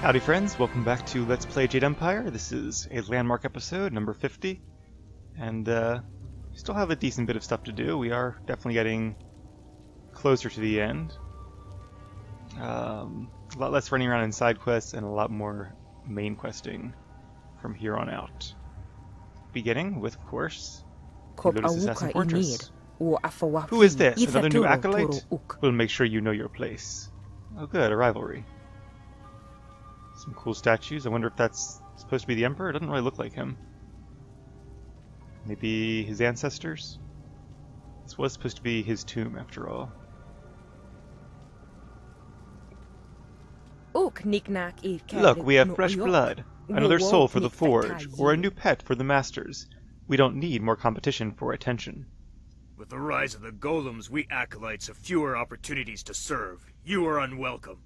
Howdy friends, welcome back to Let's Play Jade Empire. This is a landmark episode, number 50. And we still have a decent bit of stuff to do. We are definitely getting closer to the end. A lot less running around in side quests and a lot more main questing from here on out. Beginning with, of course, the Lotus Assassin Fortress. Who is this? Another new acolyte? We'll make sure you know your place. Oh good, a rivalry. Some cool statues. I wonder if that's supposed to be the Emperor? It doesn't really look like him. Maybe his ancestors? This was supposed to be his tomb, after all. Look, we have fresh blood. Another soul for the forge, or a new pet for the masters. We don't need more competition for attention. With the rise of the golems, we acolytes have fewer opportunities to serve. You are unwelcome.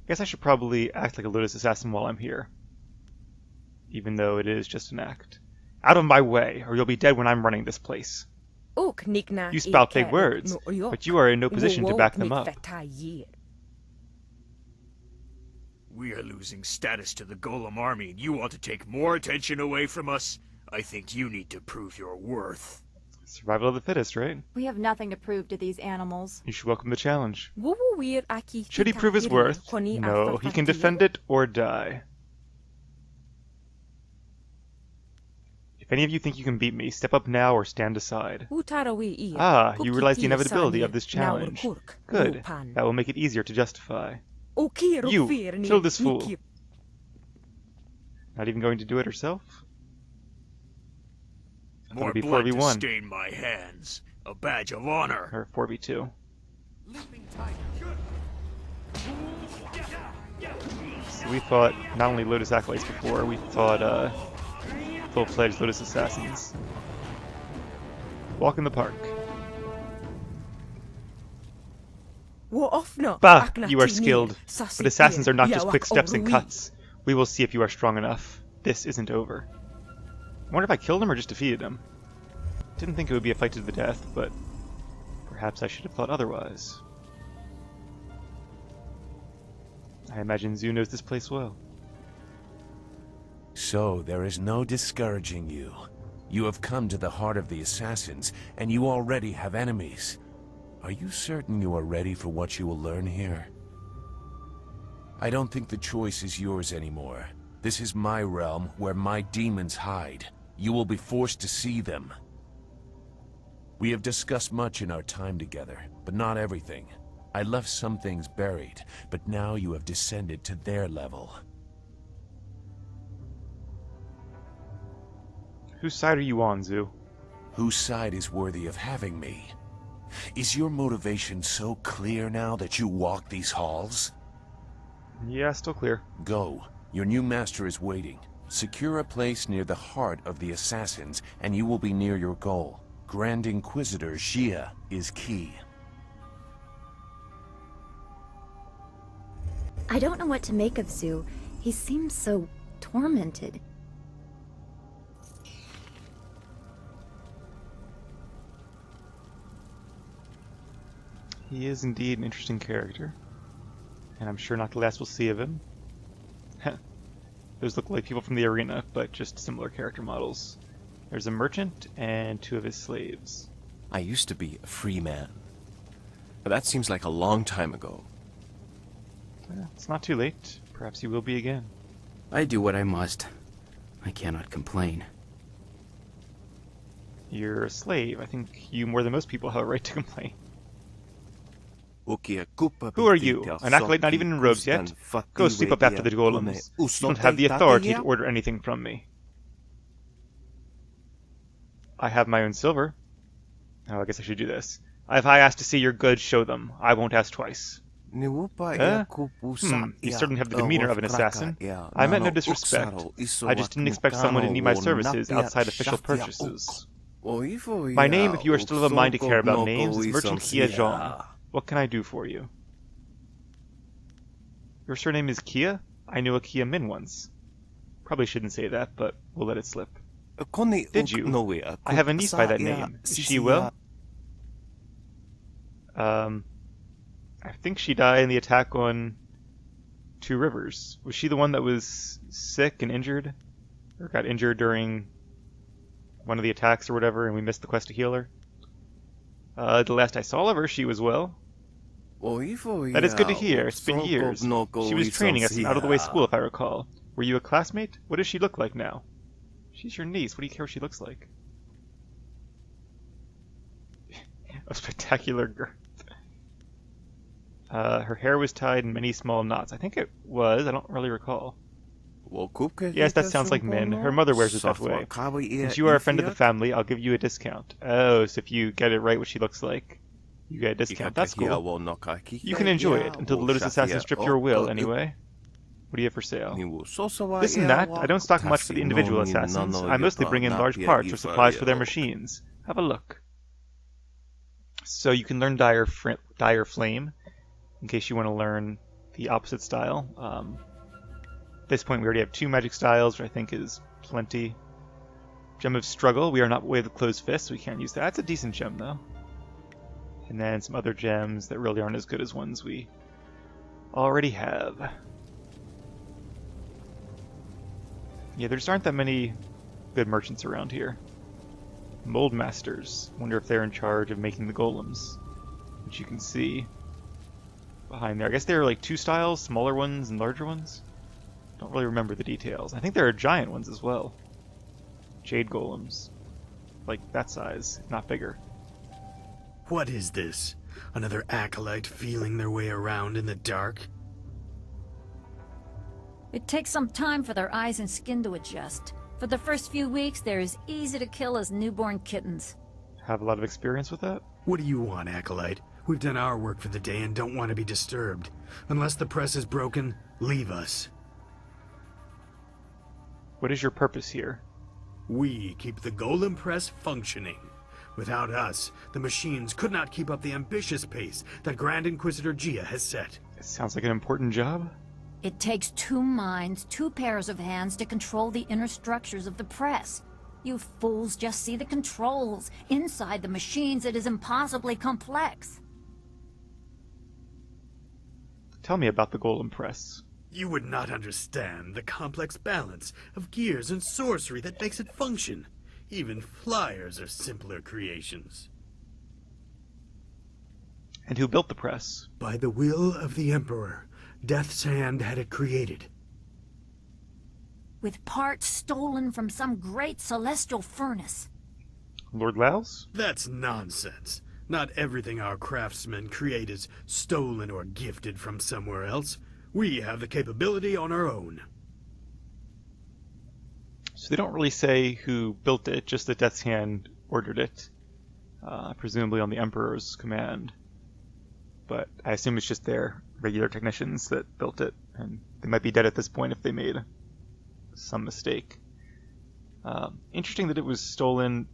Guess I should probably act like a Lotus assassin while I'm here. Even though it is just an act. Out of my way, or you'll be dead when I'm running this place. You spout big words, but you are in no position to back them up. We are losing status to the golem army, and you want to take more attention away from us? I think you need to prove your worth. Survival of the fittest, right? We have nothing to prove to these animals. You should welcome the challenge. Should he prove his worth? No, he can defend it or die. If any of you think you can beat me, step up now or stand aside. Ah, you realize the inevitability of this challenge. Good. That will make it easier to justify. You, kill this fool. Not even going to do it herself? More blood to stain my hands. A badge of honor. Or 4v2. So we fought not only Lotus Acolytes before, we fought full-fledged Lotus Assassins. Walk in the park. Bah! You are skilled. But assassins are not just quick steps and cuts. We will see if you are strong enough. This isn't over. I wonder if I killed him or just defeated him. Didn't think it would be a fight to the death, but perhaps I should have thought otherwise. I imagine Zu knows this place well. So, there is no discouraging you. You have come to the heart of the assassins, and you already have enemies. Are you certain you are ready for what you will learn here? I don't think the choice is yours anymore. This is my realm, where my demons hide. You will be forced to see them. We have discussed much in our time together, but not everything. I left some things buried, but now you have descended to their level. Whose side are you on, Zu? Whose side is worthy of having me? Is your motivation so clear now that you walk these halls? Yeah, still clear. Go. Your new master is waiting. Secure a place near the heart of the assassins, and you will be near your goal. Grand Inquisitor Xia is key. I don't know what to make of Zu. He seems so tormented. He is indeed an interesting character. And I'm sure not the last we'll see of him. Those look like people from the arena, but just similar character models. There's a merchant and 2 of his slaves. I used to be a free man, but that seems like a long time ago. Well, it's not too late. Perhaps he will be again. I do what I must. I cannot complain. You're a slave. I think you, more than most people, have a right to complain. Who are you? An acolyte not even in robes yet? Go sleep up after the golems. You don't have the authority to order anything from me. I have my own silver. Oh, I guess I should do this. If I ask to see your goods, show them. I won't ask twice. You certainly have the demeanor of an assassin. I meant no disrespect. I just didn't expect someone to need my services outside official purchases. My name, if you are still of a mind to care about names, is Merchant Kia Zhong. What can I do for you? Your surname is Kia? I knew a Kia Min once. Probably shouldn't say that, but we'll let it slip. Did you? I have a niece by that name. Is she well? I think she died in the attack on Two Rivers. Was she the one that was sick and injured? Or got injured during one of the attacks or whatever, and we missed the quest to heal her? The last I saw of her, she was well. That is good to hear. It's been years. She was training us in out-of-the-way school, if I recall. Were you a classmate? What does she look like now? She's your niece. What do you care what she looks like? A spectacular girth. Her hair was tied in many small knots. I think it was. I don't really recall. Yes, that sounds like Min. Her mother wears it that way. Since you are a friend of the family, I'll give you a discount. Oh, so if you get it right what she looks like, you get a discount. That's cool. You can enjoy it until the Lotus assassins strip your will, anyway. What do you have for sale? This and that. I don't stock much for the individual assassins. I mostly bring in large parts or supplies for their machines. Have a look. So you can learn Dire Flame, in case you want to learn the opposite style. At this point we already have 2 magic styles, which I think is plenty. Gem of Struggle. We are not Way of the Closed Fist, so we can't use that. That's a decent gem, though. And then some other gems that really aren't as good as ones we already have. Yeah, there just aren't that many good merchants around here. Mold Masters. Wonder if they're in charge of making the golems, which you can see behind there. I guess there are like 2 styles, smaller ones and larger ones. Don't really remember the details. I think there are giant ones as well. Jade golems. Like that size, not bigger. What is this? Another acolyte feeling their way around in the dark? It takes some time for their eyes and skin to adjust. For the first few weeks, they're as easy to kill as newborn kittens. Have a lot of experience with that? What do you want, acolyte? We've done our work for the day and don't want to be disturbed. Unless the press is broken, leave us. What is your purpose here? We keep the golem press functioning. Without us, the machines could not keep up the ambitious pace that Grand Inquisitor Gia has set. It sounds like an important job. It takes 2 minds, 2 pairs of hands to control the inner structures of the press. You fools just see the controls. Inside the machines, it is impossibly complex. Tell me about the golem press. You would not understand the complex balance of gears and sorcery that makes it function. Even flyers are simpler creations. And who built the press? By the will of the Emperor, Death's Hand had it created. With parts stolen from some great celestial furnace. Lord Laos? That's nonsense. Not everything our craftsmen create is stolen or gifted from somewhere else. We have the capability on our own. So they don't really say who built it, just that Death's Hand ordered it. Presumably on the Emperor's command. But I assume it's just their regular technicians that built it, and they might be dead at this point if they made some mistake. Interesting that it was stolen.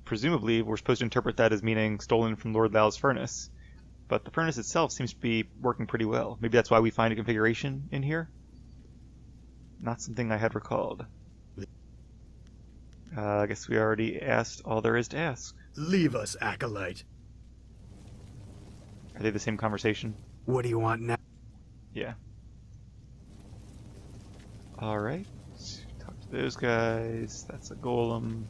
Presumably, we're supposed to interpret that as meaning stolen from Lord Lao's furnace. But the furnace itself seems to be working pretty well. Maybe that's why we find a configuration in here? Not something I had recalled. I guess we already asked all there is to ask. Leave us, acolyte. Are they the same conversation? What do you want now? Yeah. Alright. Talk to those guys. That's a golem.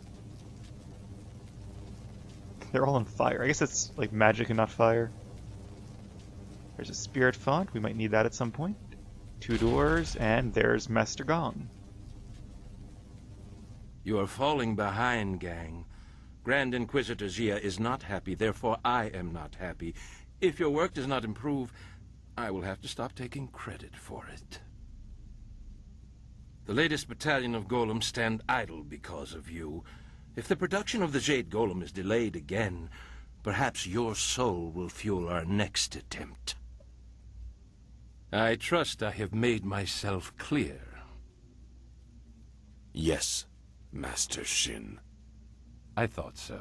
They're all on fire. I guess it's like magic and not fire. There's a spirit font. We might need that at some point. 2 doors, and there's Master Gong. You are falling behind, gang. Grand Inquisitor Gia is not happy, therefore I am not happy. If your work does not improve, I will have to stop taking credit for it. The latest battalion of golems stand idle because of you. If the production of the Jade Golem is delayed again, perhaps your soul will fuel our next attempt. I trust I have made myself clear. Yes, Master Shin. I thought so.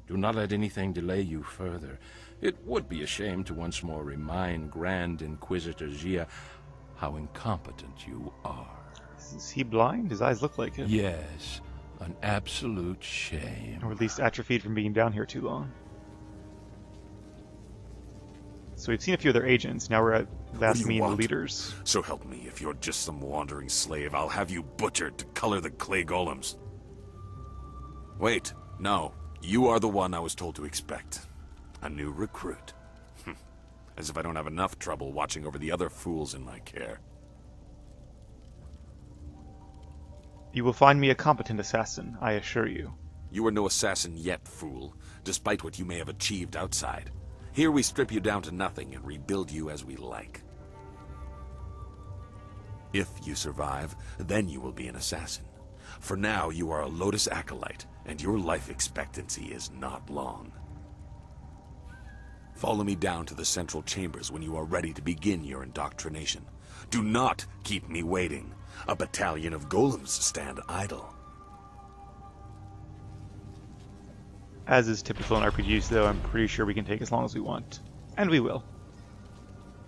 Do not let anything delay you further. It would be a shame to once more remind Grand Inquisitor Gia how incompetent you are. Is he blind? His eyes look like it. Yes, an absolute shame. Or at least atrophied from being down here too long. So we've seen a few other agents. Now we're at What last do you meeting the want? leaders. So help me, if you're just some wandering slave, I'll have you butchered to color the clay golems. Wait, no. You are the one I was told to expect. A new recruit. As if I don't have enough trouble watching over the other fools in my care. You will find me a competent assassin, I assure you. You are no assassin yet, fool, despite what you may have achieved outside. Here we strip you down to nothing and rebuild you as we like. If you survive, then you will be an assassin. For now, you are a Lotus acolyte, and your life expectancy is not long. Follow me down to the central chambers when you are ready to begin your indoctrination. Do not keep me waiting. A battalion of golems stand idle. As is typical in RPGs, though, I'm pretty sure we can take as long as we want. And we will.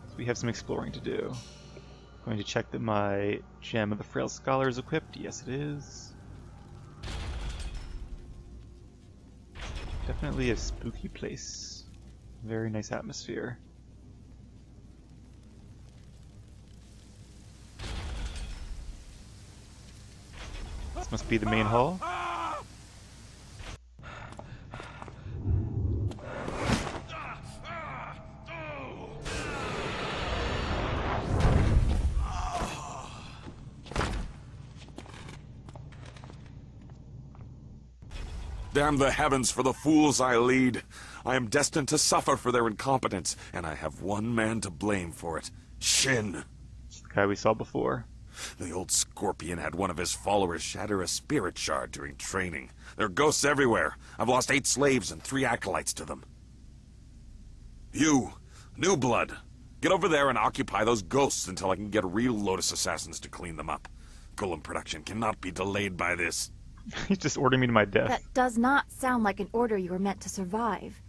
So we have some exploring to do. Going to check that my Gem of the Frail Scholar is equipped. Yes, it is. Definitely a spooky place. Very nice atmosphere. This must be the main hall. Damn the heavens for the fools I lead. I am destined to suffer for their incompetence, and I have one man to blame for it. Shin. It's the guy we saw before. The old scorpion had one of his followers shatter a spirit shard during training. There are ghosts everywhere. I've lost 8 slaves and 3 acolytes to them. You, New Blood, get over there and occupy those ghosts until I can get real Lotus assassins to clean them up. Golem production cannot be delayed by this. He's just ordering me to my death. That does not sound like an order you were meant to survive.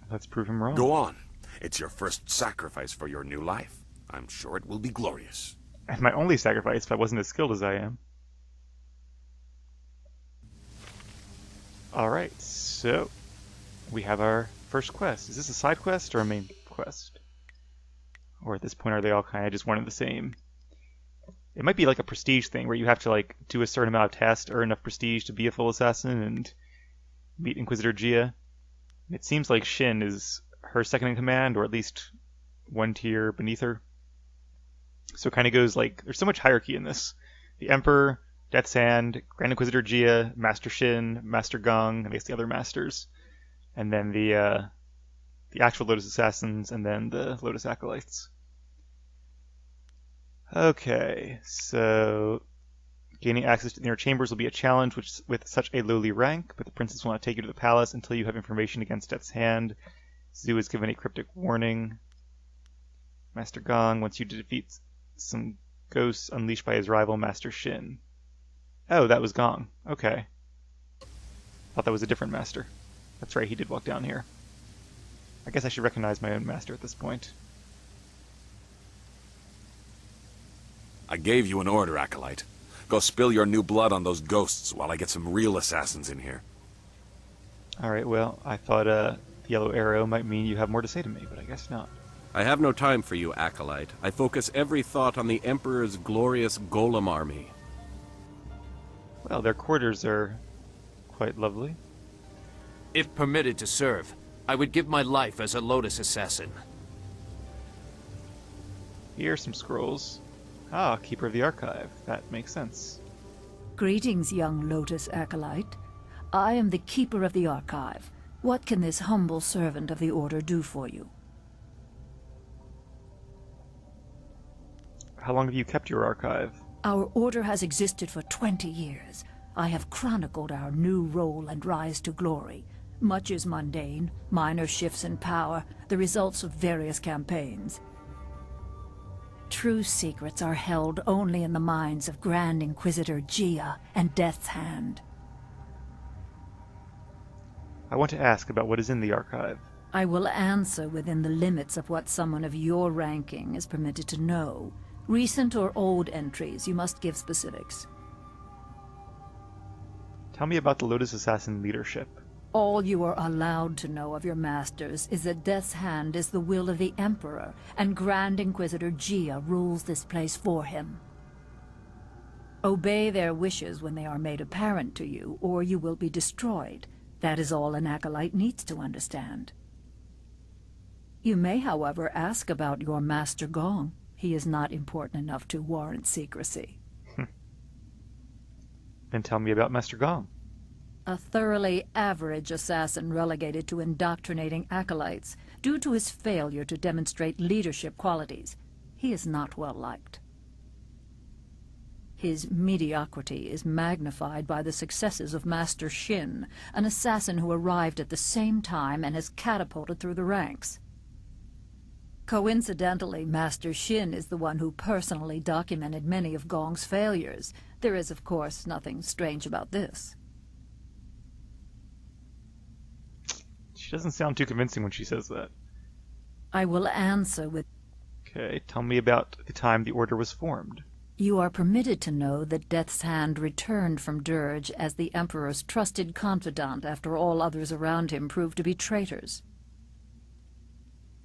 Let's prove him wrong. Go on. It's your first sacrifice for your new life. I'm sure it will be glorious. And my only sacrifice if I wasn't as skilled as I am. Alright, so we have our first quest. Is this a side quest or a main quest? Or at this point are they all kind of just one and the same? It might be like a prestige thing where you have to like do a certain amount of tasks to earn enough prestige to be a full assassin and meet Inquisitor Gia. It seems like Shin is her second in command, or at least one tier beneath her. So it kind of goes like, there's so much hierarchy in this. The Emperor, Death's Hand, Grand Inquisitor Gia, Master Shin, Master Gong, I guess the other masters. And then the actual Lotus Assassins, and then the Lotus Acolytes. Okay, so gaining access to the inner chambers will be a challenge with such a lowly rank, but the princess will not take you to the palace until you have information against Death's Hand. Zhu is given a cryptic warning. Master Gong wants you to defeat some ghosts unleashed by his rival, Master Shin. Oh, that was Gong. Okay. Thought that was a different master. That's right, he did walk down here. I guess I should recognize my own master at this point. I gave you an order, Acolyte. Go spill your new blood on those ghosts while I get some real assassins in here. Alright, well, I thought the yellow arrow might mean you have more to say to me, but I guess not. I have no time for you, Acolyte. I focus every thought on the Emperor's glorious golem army. Well, their quarters are quite lovely. If permitted to serve, I would give my life as a Lotus assassin. Here are some scrolls. Ah, Keeper of the Archive. That makes sense. Greetings, young Lotus acolyte. I am the Keeper of the Archive. What can this humble servant of the Order do for you? How long have you kept your archive? Our Order has existed for 20 years. I have chronicled our new role and rise to glory. Much is mundane, minor shifts in power, the results of various campaigns. True secrets are held only in the minds of Grand Inquisitor Gia and Death's Hand. I want to ask about what is in the archive. I will answer within the limits of what someone of your ranking is permitted to know. Recent or old entries, you must give specifics. Tell me about the Lotus Assassin leadership. All you are allowed to know of your masters is that Death's Hand is the will of the Emperor, and Grand Inquisitor Gia rules this place for him. Obey their wishes when they are made apparent to you, or you will be destroyed. That is all an acolyte needs to understand. You may, however, ask about your Master Gong. He is not important enough to warrant secrecy. Then tell me about Master Gong. A thoroughly average assassin relegated to indoctrinating acolytes due to his failure to demonstrate leadership qualities. He is not well liked. His mediocrity is magnified by the successes of Master Shin, an assassin who arrived at the same time and has catapulted through the ranks. Coincidentally, Master Shin is the one who personally documented many of Gong's failures. There is, of course, nothing strange about this. She doesn't sound too convincing when she says that. I will answer with... Okay, tell me about the time the Order was formed. You are permitted to know that Death's Hand returned from Dirge as the Emperor's trusted confidant after all others around him proved to be traitors.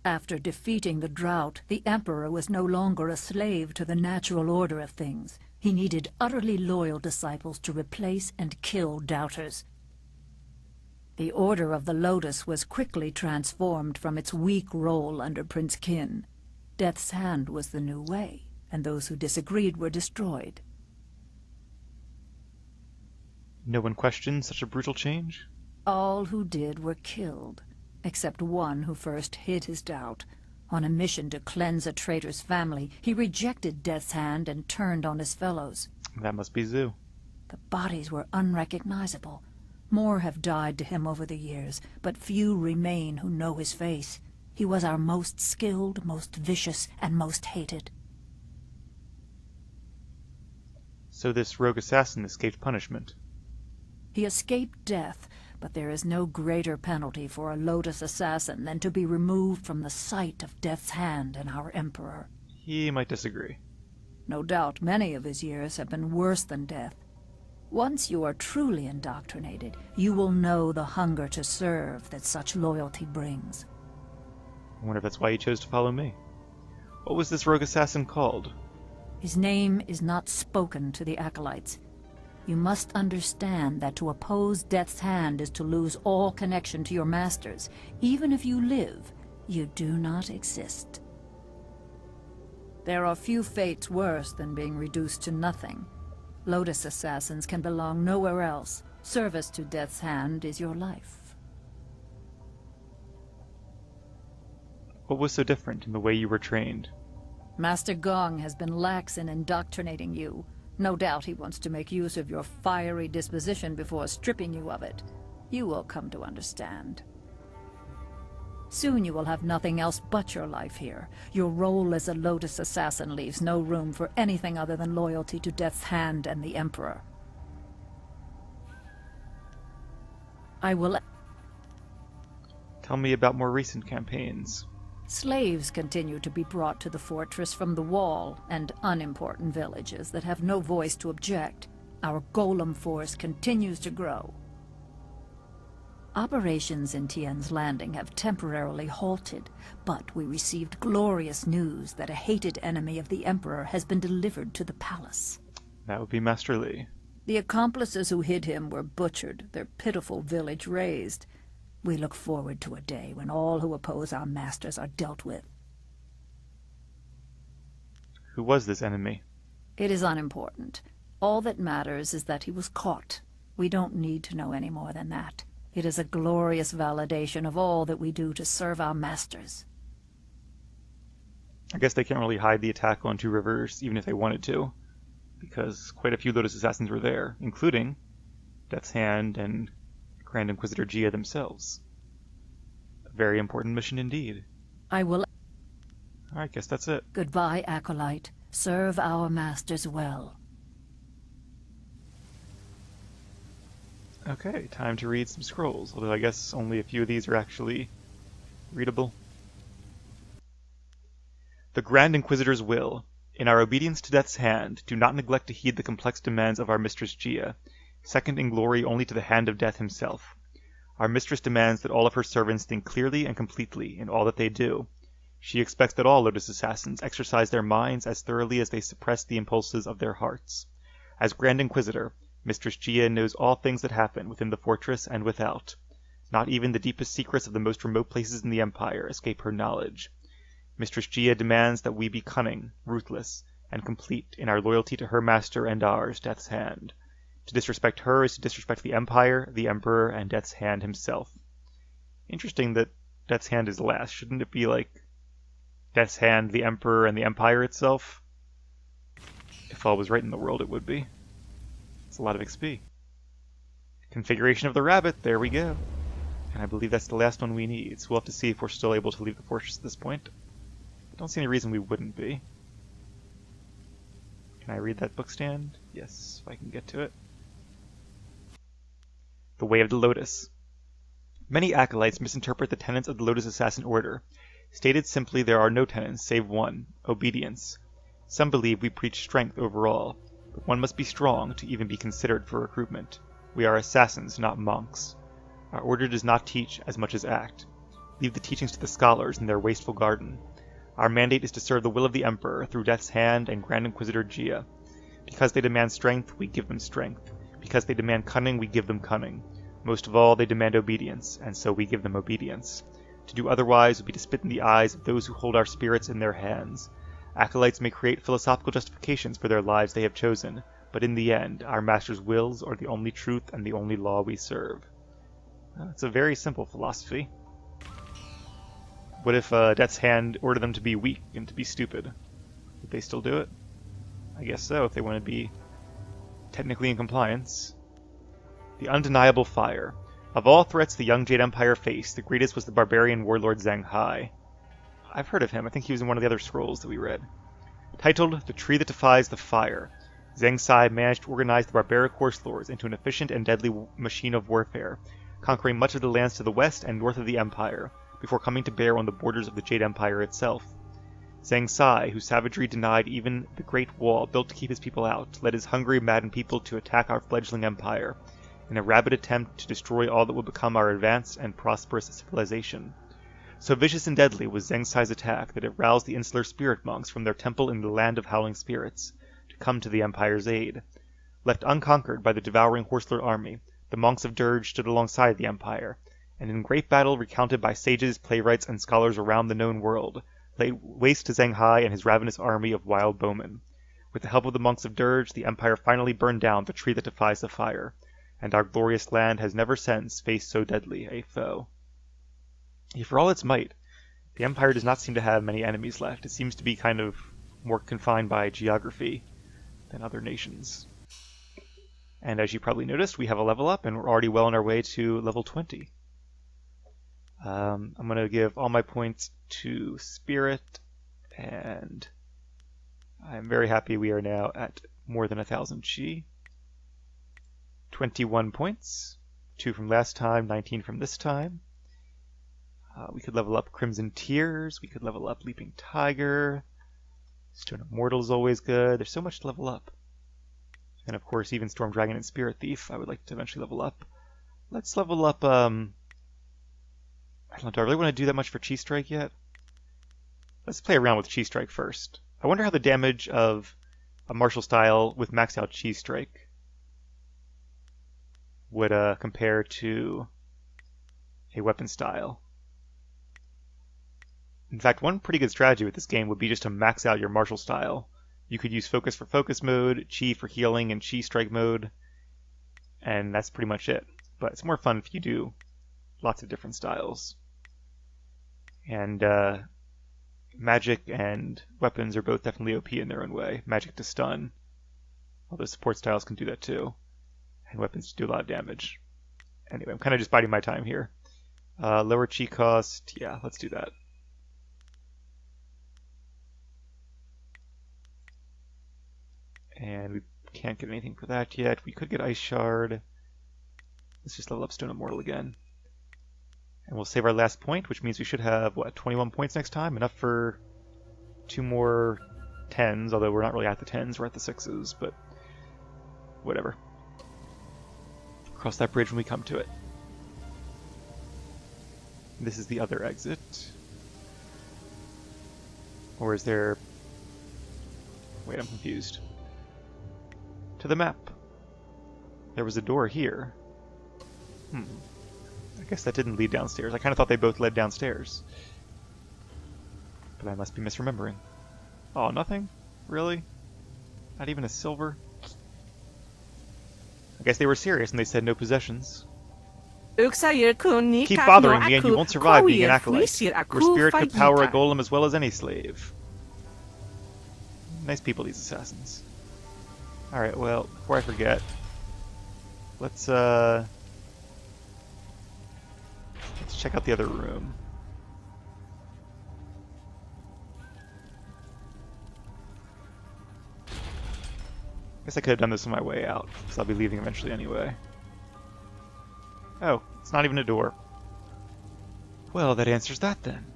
After defeating the drought, the Emperor was no longer a slave to the natural order of things. He needed utterly loyal disciples to replace and kill doubters. The Order of the Lotus was quickly transformed from its weak role under Prince Qin. Death's Hand was the new way, and those who disagreed were destroyed. No one questioned such a brutal change? All who did were killed, except one who first hid his doubt. On a mission to cleanse a traitor's family, he rejected Death's Hand and turned on his fellows. That must be Zhu. The bodies were unrecognizable. More have died to him over the years, but few remain who know his face. He was our most skilled, most vicious, and most hated. So this rogue assassin escaped punishment. He escaped death, but there is no greater penalty for a Lotus assassin than to be removed from the sight of Death's Hand and our Emperor. He might disagree. No doubt many of his years have been worse than death. Once you are truly indoctrinated, you will know the hunger to serve that such loyalty brings. I wonder if that's why he chose to follow me. What was this rogue assassin called? His name is not spoken to the acolytes. You must understand that to oppose Death's Hand is to lose all connection to your masters. Even if you live, you do not exist. There are few fates worse than being reduced to nothing. Lotus assassins can belong nowhere else. Service to Death's Hand is your life. What was so different in the way you were trained? Master Gong has been lax in indoctrinating you. No doubt he wants to make use of your fiery disposition before stripping you of it. You will come to understand. Soon you will have nothing else but your life here. Your role as a Lotus assassin leaves no room for anything other than loyalty to Death's Hand and the Emperor. I will... Tell me about more recent campaigns. Slaves continue to be brought to the fortress from the wall and unimportant villages that have no voice to object. Our golem force continues to grow. Operations in Tian's Landing have temporarily halted, but we received glorious news that a hated enemy of the Emperor has been delivered to the palace. That would be Master Li. The accomplices who hid him were butchered, their pitiful village razed. We look forward to a day when all who oppose our masters are dealt with. Who was this enemy? It is unimportant. All that matters is that he was caught. We don't need to know any more than that. It is a glorious validation of all that we do to serve our masters. I guess they can't really hide the attack on Two Rivers, even if they wanted to, because quite a few Lotus assassins were there, including Death's Hand and Grand Inquisitor Gia themselves. A very important mission indeed. I will... Alright, guess that's it. Goodbye, Acolyte. Serve our masters well. Okay, time to read some scrolls, although I guess only a few of these are actually readable. The Grand Inquisitor's will. In our obedience to Death's Hand, do not neglect to heed the complex demands of our Mistress Gia, second in glory only to the Hand of Death himself. Our mistress demands that all of her servants think clearly and completely in all that they do. She expects that all Lotus assassins exercise their minds as thoroughly as they suppress the impulses of their hearts. As Grand Inquisitor, Mistress Gia knows all things that happen within the fortress and without. Not even the deepest secrets of the most remote places in the Empire escape her knowledge. Mistress Gia demands that we be cunning, ruthless, and complete in our loyalty to her master and ours, Death's Hand. To disrespect her is to disrespect the Empire, the Emperor, and Death's Hand himself. Interesting that Death's Hand is last. Shouldn't it be like Death's Hand, the Emperor, and the Empire itself? If all was right in the world, it would be. It's a lot of XP. Configuration of the rabbit, there we go. And I believe that's the last one we need, so we'll have to see if we're still able to leave the fortress at this point. I don't see any reason we wouldn't be. Can I read that book stand? Yes, if I can get to it. The Way of the Lotus. Many acolytes misinterpret the tenets of the Lotus Assassin Order. Stated simply, there are no tenets save one, obedience. Some believe we preach strength overall, but one must be strong to even be considered for recruitment. We are assassins, not monks. Our order does not teach as much as act. Leave the teachings to the scholars in their wasteful garden. Our mandate is to serve the will of the Emperor through Death's Hand and Grand Inquisitor Gia. Because they demand strength, we give them strength. Because they demand cunning, we give them cunning. Most of all, they demand obedience, and so we give them obedience. To do otherwise would be to spit in the eyes of those who hold our spirits in their hands. Acolytes may create philosophical justifications for their lives they have chosen, but in the end, our master's wills are the only truth and the only law we serve. It's a very simple philosophy. What if Death's Hand ordered them to be weak and to be stupid? Would they still do it? I guess so, if they want to be technically in compliance. The Undeniable Fire. Of all threats the young Jade Empire faced, the greatest was the barbarian warlord Zhang Hai. I've heard of him. I think he was in one of the other scrolls that we read. Titled The Tree That Defies the Fire, Zhang Sai managed to organize the barbaric horse lords into an efficient and deadly machine of warfare, conquering much of the lands to the west and north of the Empire, before coming to bear on the borders of the Jade Empire itself. Zhang Sai, whose savagery denied even the great wall built to keep his people out, led his hungry, maddened people to attack our fledgling empire, in a rabid attempt to destroy all that would become our advanced and prosperous civilization. So vicious and deadly was Zhang Sai's attack that it roused the insular spirit monks from their temple in the Land of Howling Spirits to come to the Empire's aid. Left unconquered by the devouring Horselord army, the monks of Dirge stood alongside the Empire, and in great battle recounted by sages, playwrights, and scholars around the known world, laid waste to Zhang Hai and his ravenous army of wild bowmen. With the help of the monks of Dirge, the Empire finally burned down the tree that defies the fire, and our glorious land has never since faced so deadly a foe. For all its might, the Empire does not seem to have many enemies left. It seems to be kind of more confined by geography than other nations. And as you probably noticed, we have a level up, and we're already well on our way to level 20. I'm going to give all my points to Spirit, and I'm very happy we are now at more than 1,000 Chi. 21 points, 2 from last time, 19 from this time. We could level up Crimson Tears, we could level up Leaping Tiger, Stone Immortal is always good, there's so much to level up. And of course, even Storm Dragon and Spirit Thief I would like to eventually level up. Let's level up, I don't know, do I really want to do that much for Chi Strike yet? Let's play around with Chi Strike first. I wonder how the damage of a martial style with maxed out Chi Strike would compare to a weapon style. In fact, one pretty good strategy with this game would be just to max out your martial style. You could use Focus for Focus mode, Chi for healing, and Chi Strike mode, and that's pretty much it. But it's more fun if you do lots of different styles. And magic and weapons are both definitely OP in their own way. Magic to stun, although support styles can do that too. And weapons do a lot of damage. Anyway, I'm kind of just biding my time here. Lower Chi cost, yeah, let's do that. And we can't get anything for that yet. We could get Ice Shard. Let's just level up Stone Immortal again. And we'll save our last point, which means we should have, what, 21 points next time? Enough for 2 more 10s, although we're not really at the 10s, we're at the 6s, but whatever. Cross that bridge when we come to it. This is the other exit. Or is there... Wait, I'm confused. To the map. There was a door here. I guess that didn't lead downstairs. I kind of thought they both led downstairs. But I must be misremembering. Oh, nothing? Really? Not even a silver? I guess they were serious and they said no possessions. Keep bothering me and you won't survive being an acolyte. Your spirit could power a golem as well as any slave. Nice people, these assassins. Alright, well, before I forget, let's check out the other room. Guess I could have done this on my way out, because I'll be leaving eventually anyway. Oh, it's not even a door. Well, that answers that then.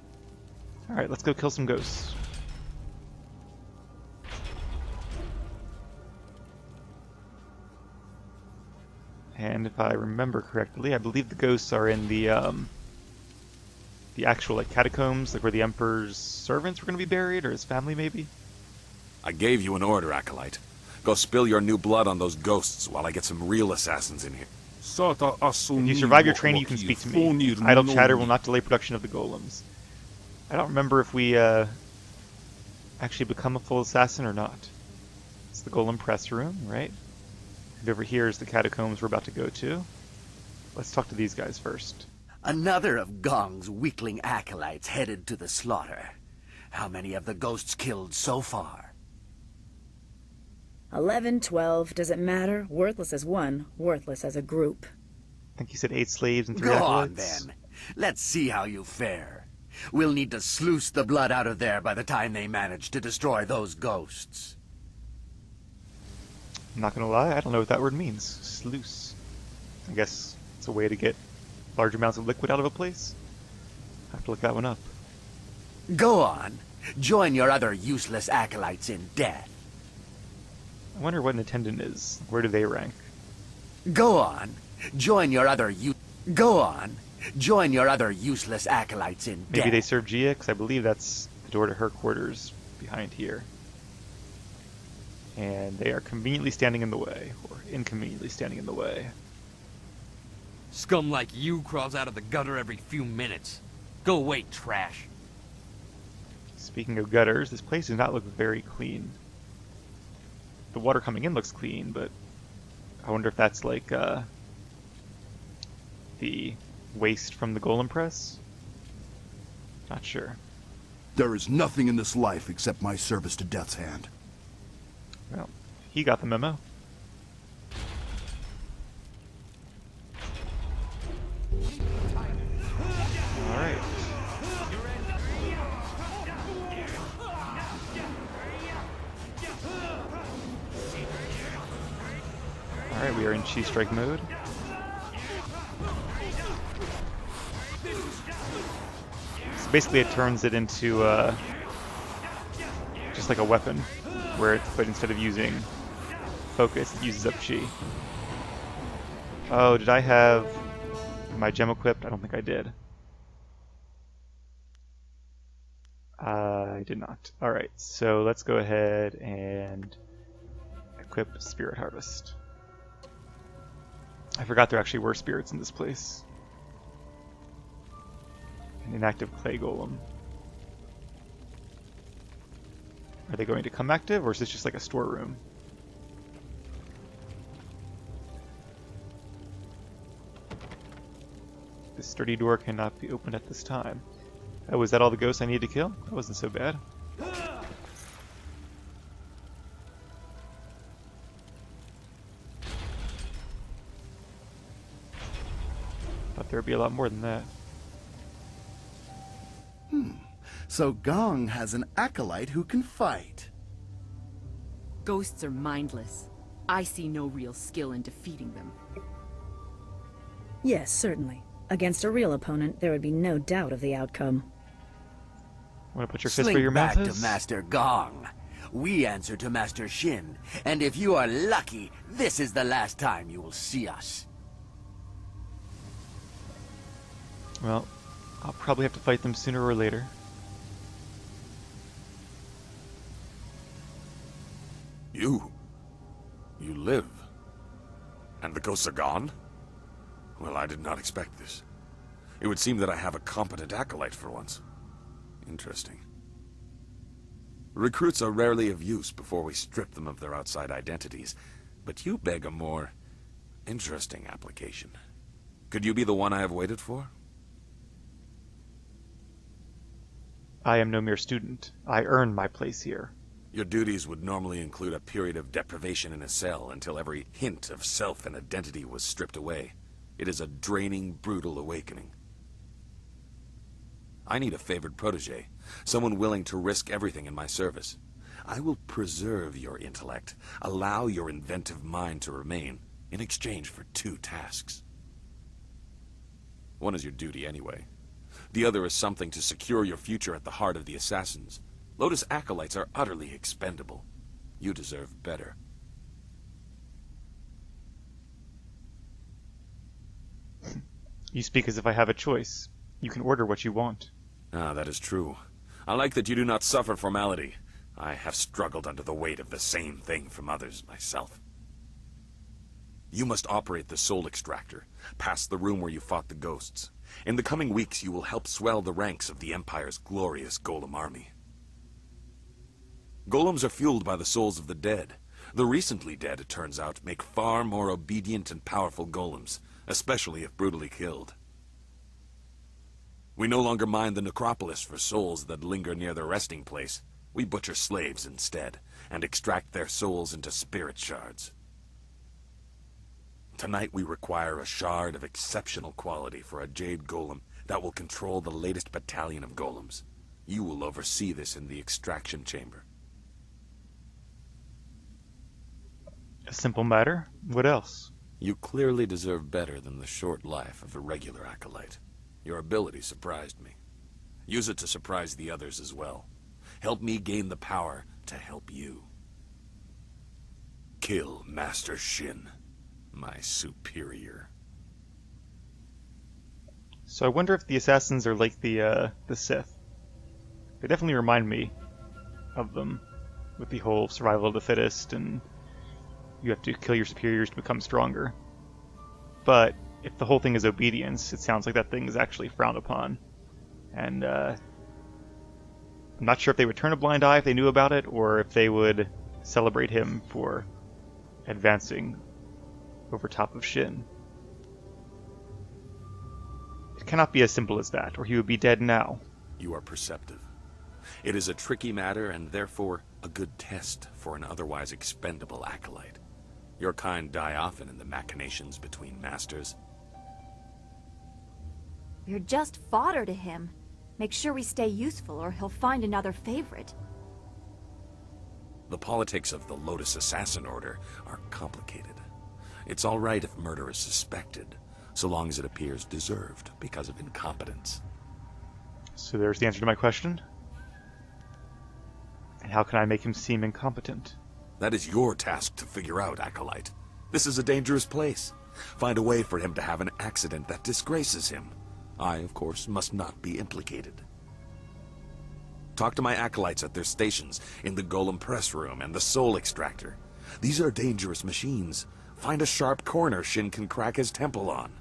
Alright, let's go kill some ghosts. And if I remember correctly, I believe the ghosts are in the actual like catacombs, like where the Emperor's servants were going to be buried, or his family maybe? I gave you an order, Acolyte. Go spill your new blood on those ghosts while I get some real assassins in here. If you survive your training, you can speak to me. Idle chatter will not delay production of the golems. I don't remember if we actually become a full assassin or not. It's the golem press room, right? And over here is the catacombs we're about to go to. Let's talk to these guys first. Another of Gong's weakling acolytes headed to the slaughter. How many of the ghosts killed so far? 11, 12, does it matter? Worthless as one, worthless as a group. I think you said 8 slaves and 3 Go acolytes. on, then. Let's see how you fare. We'll need to sluice the blood out of there by the time they manage to destroy those ghosts. I'm not gonna lie, I don't know what that word means. Sluice. I guess it's a way to get large amounts of liquid out of a place. I have to look that one up. Go on. Join your other useless acolytes in death. I wonder what an attendant is. Where do they rank? Go on. Join your other useless acolytes in death. Maybe they serve Gia, because I believe that's the door to her quarters behind here. And they are conveniently standing in the way, or inconveniently standing in the way. Scum like you crawls out of the gutter every few minutes. Go away, trash. Speaking of gutters, this place does not look very clean. The water coming in looks clean, but I wonder if that's like the waste from the golem press? Not sure. There is nothing in this life except my service to Death's Hand. Well, he got the memo. Alright. Alright, we are in Chi Strike mode. So basically it turns it into just like a weapon, but instead of using focus, it uses up Chi. Oh, did I have my gem equipped? I don't think I did. I did not. Alright, so let's go ahead and equip Spirit Harvest. I forgot there actually were spirits in this place. An inactive clay golem. Are they going to come active, or is this just like a storeroom? This sturdy door cannot be opened at this time. Oh, was that all the ghosts I need to kill? That wasn't so bad. Thought there'd be a lot more than that. So Gong has an acolyte who can fight. Ghosts are mindless. I see no real skill in defeating them. Yes, certainly. Against a real opponent, there would be no doubt of the outcome. Want to put your fist where your mouth Slink back is? to Master Gong. We answer to Master Shin, and if you are lucky, this is the last time you will see us. Well, I'll probably have to fight them sooner or later. You live. And the ghosts are gone? Well, I did not expect this. It would seem that I have a competent acolyte for once. Interesting. Recruits are rarely of use before we strip them of their outside identities, but you beg a more interesting application. Could you be the one I have waited for? I am no mere student. I earned my place here. Your duties would normally include a period of deprivation in a cell until every hint of self and identity was stripped away. It is a draining, brutal awakening. I need a favored protege, someone willing to risk everything in my service. I will preserve your intellect, allow your inventive mind to remain, in exchange for 2 tasks. One is your duty anyway. The other is something to secure your future at the heart of the Assassins. Lotus acolytes are utterly expendable. You deserve better. You speak as if I have a choice. You can order what you want. Ah, that is true. I like that you do not suffer formality. I have struggled under the weight of the same thing from others myself. You must operate the soul extractor, past the room where you fought the ghosts. In the coming weeks, you will help swell the ranks of the Empire's glorious golem army. Golems are fueled by the souls of the dead. The recently dead, it turns out, make far more obedient and powerful golems, especially if brutally killed. We no longer mind the necropolis for souls that linger near their resting place. We butcher slaves instead, and extract their souls into spirit shards. Tonight we require a shard of exceptional quality for a Jade Golem that will control the latest battalion of golems. You will oversee this in the extraction chamber. A simple matter. What else? You clearly deserve better than the short life of a regular acolyte. Your ability surprised me. Use it to surprise the others as well. Help me gain the power to help you. Kill Master Shin, my superior. So I wonder if the assassins are like the Sith. They definitely remind me of them, with the whole survival of the fittest, and you have to kill your superiors to become stronger. But if the whole thing is obedience, it sounds like that thing is actually frowned upon. And I'm not sure if they would turn a blind eye if they knew about it, or if they would celebrate him for advancing over top of Shin. It cannot be as simple as that, or he would be dead now. You are perceptive. It is a tricky matter, and therefore a good test for an otherwise expendable acolyte. Your kind die often in the machinations between masters. We're just fodder to him. Make sure we stay useful, or he'll find another favorite. The politics of the Lotus Assassin Order are complicated. It's all right if murder is suspected, so long as it appears deserved because of incompetence. So there's the answer to my question. And how can I make him seem incompetent? That is your task to figure out, Acolyte. This is a dangerous place. Find a way for him to have an accident that disgraces him. I, of course, must not be implicated. Talk to my acolytes at their stations, in the Golem Press Room and the Soul Extractor. These are dangerous machines. Find a sharp corner Shin can crack his temple on.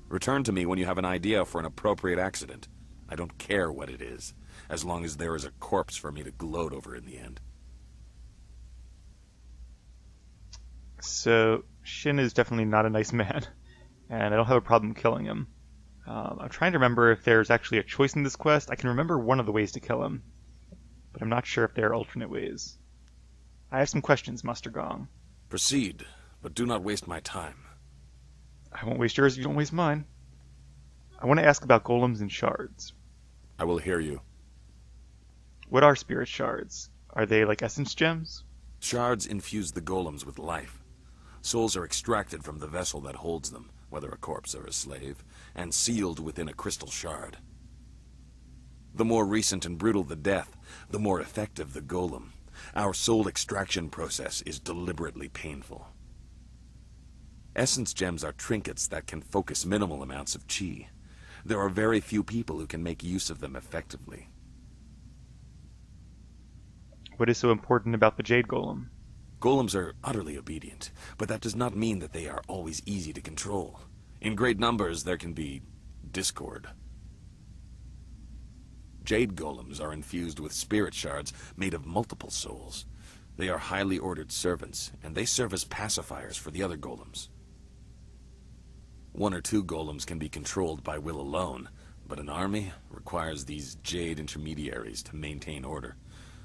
Return to me when you have an idea for an appropriate accident. I don't care what it is, as long as there is a corpse for me to gloat over in the end. So, Shin is definitely not a nice man, and I don't have a problem killing him. I'm trying to remember if there's actually a choice in this quest. I can remember one of the ways to kill him, but I'm not sure if there are alternate ways. I have some questions, Master Gong. Proceed, but do not waste my time. I won't waste yours if you don't waste mine. I want to ask about golems and shards. I will hear you. What are spirit shards? Are they like essence gems? Shards infuse the golems with life. Souls are extracted from the vessel that holds them, whether a corpse or a slave, and sealed within a crystal shard. The more recent and brutal the death, the more effective the golem. Our soul extraction process is deliberately painful. Essence gems are trinkets that can focus minimal amounts of chi. There are very few people who can make use of them effectively. What is so important about the Jade Golem? Golems are utterly obedient, but that does not mean that they are always easy to control. In great numbers, there can be discord. Jade Golems are infused with spirit shards made of multiple souls. They are highly ordered servants, and they serve as pacifiers for the other Golems. 1 or 2 Golems can be controlled by will alone, but an army requires these Jade intermediaries to maintain order.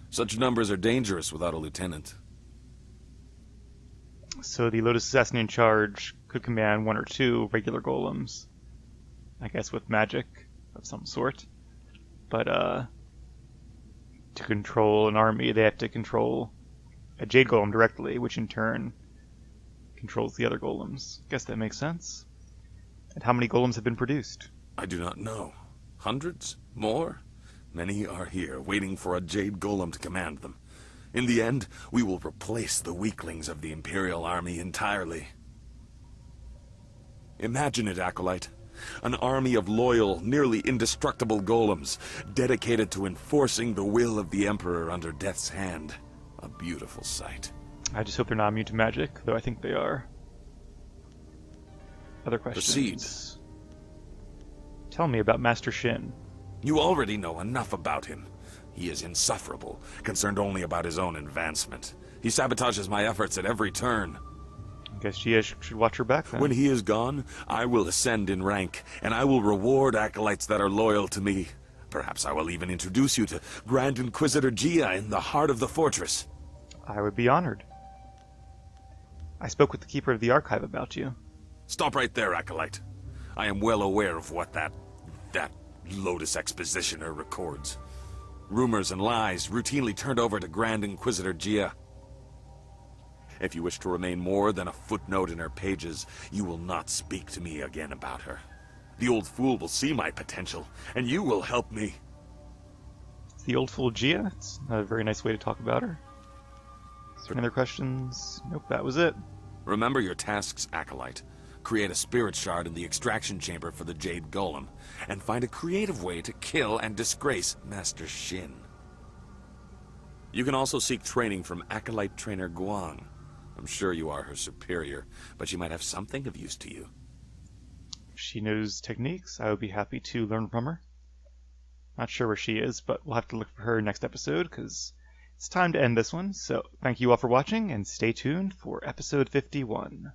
Such numbers are dangerous without a lieutenant. So the Lotus assassin in charge could command 1 or 2 regular golems, I guess with magic of some sort. But to control an army, they have to control a Jade Golem directly, which in turn controls the other golems. Guess that makes sense. And how many golems have been produced? I do not know. Hundreds? More? Many are here, waiting for a Jade Golem to command them. In the end, we will replace the weaklings of the Imperial Army entirely. Imagine it, Acolyte. An army of loyal, nearly indestructible golems, dedicated to enforcing the will of the Emperor under Death's hand. A beautiful sight. I just hope they're not immune to magic, though I think they are. Other questions? Proceed. Tell me about Master Shin. You already know enough about him. He is insufferable, concerned only about his own advancement. He sabotages my efforts at every turn. I guess Gia should watch her back then. When he is gone, I will ascend in rank, and I will reward acolytes that are loyal to me. Perhaps I will even introduce you to Grand Inquisitor Gia in the heart of the fortress. I would be honored. I spoke with the Keeper of the Archive about you. Stop right there, Acolyte. I am well aware of what that Lotus expositioner records. Rumors and lies routinely turned over to Grand Inquisitor Gia. If you wish to remain more than a footnote in her pages, you will not speak to me again about her. The old fool will see my potential, and you will help me. The old fool Gia? It's not a very nice way to talk about her. Is there any other questions? Nope, that was it. Remember your tasks, Acolyte. Create a spirit shard in the extraction chamber for the Jade Golem, and find a creative way to kill and disgrace Master Shin. You can also seek training from Acolyte Trainer Guang. I'm sure you are her superior, but she might have something of use to you. If she knows techniques, I would be happy to learn from her. Not sure where she is, but we'll have to look for her next episode, because it's time to end this one. So thank you all for watching, and stay tuned for episode 51.